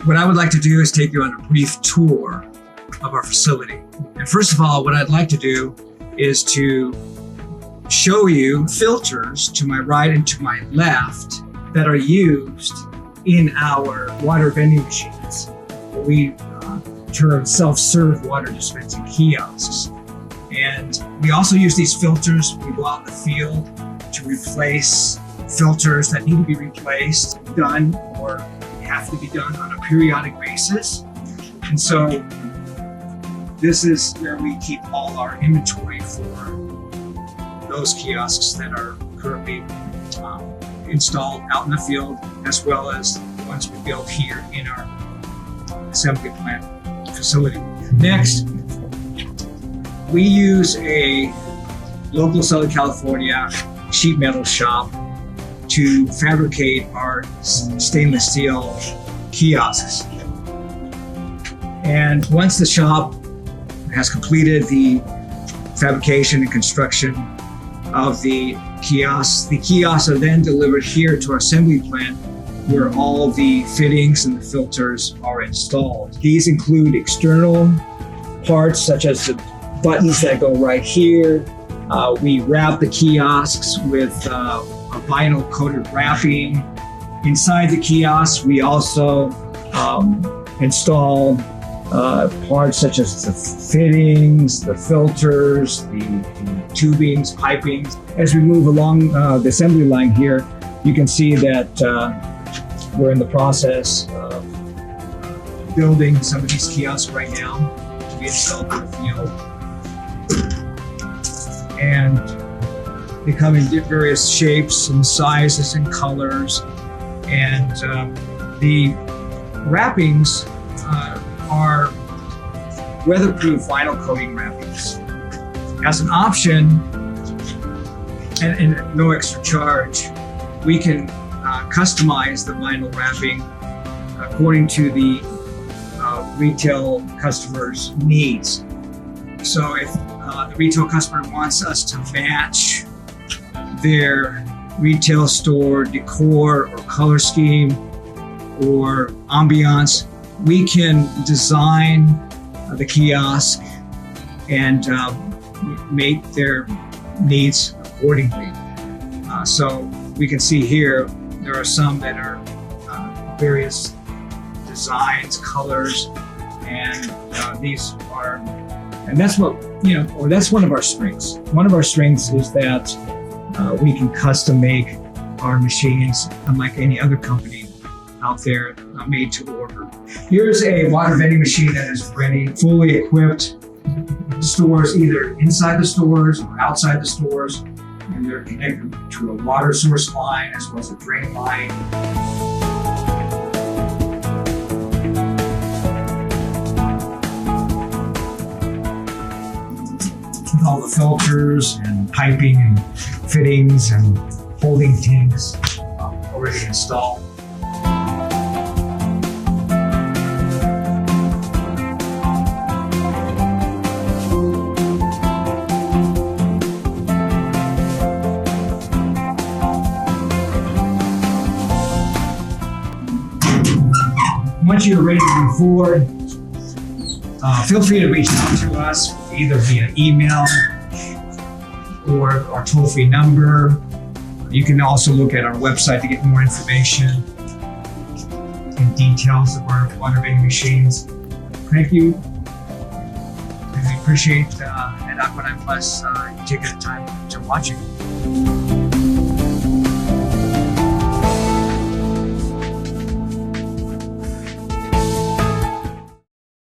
What I would like to do is take you on a brief tour of our facility. And first of all, what I'd like to do is to show you filters to my right and to my left that are used in our water vending machines. We term self-serve water dispensing kiosks. And we also use these filters when we go out in the field to replace filters that need to be replaced, done, or have to be done on a periodic basis. And so this is where we keep all our inventory for those kiosks that are currently installed out in the field, as well as the ones we built here in our assembly plant facility. Next, we use a local Southern California sheet metal shop to fabricate our stainless steel kiosks. And once the shop has completed the fabrication and construction of the kiosks are then delivered here to our assembly plant, where all the fittings and the filters are installed. These include external parts such as the buttons that go right here. We wrap the kiosks with a vinyl coated wrapping. Inside the kiosk, we also install parts such as the fittings, the filters, the tubings, pipings. As we move along the assembly line here, you can see that we're in the process of building some of these kiosks right now to be installed in the field. And they come in various shapes and sizes and colors. And the wrappings are weatherproof vinyl coating wrappings. As an option, and at no extra charge, we can customize the vinyl wrapping according to the retail customer's needs. So if the retail customer wants us to match their retail store decor or color scheme or ambiance, we can design the kiosk and make their needs accordingly. So we can see here, there are some that are various designs, colors, and these are, and that's what, or that's one of our strengths. One of our strengths is that we can custom make our machines, unlike any other company out there, made to order. Here's a water vending machine that is ready, fully equipped. Stores either inside the stores or outside the stores, and they're connected to a water source line as well as a drain line. With all the filters and piping and fittings and holding tanks already installed. Once you're ready to move forward, feel free to reach out to us either via email or our toll-free number. You can also look at our website to get more information and details of our water vending machines. Thank you. And we appreciate at AQUA 9 Plus you taking the time to watch it.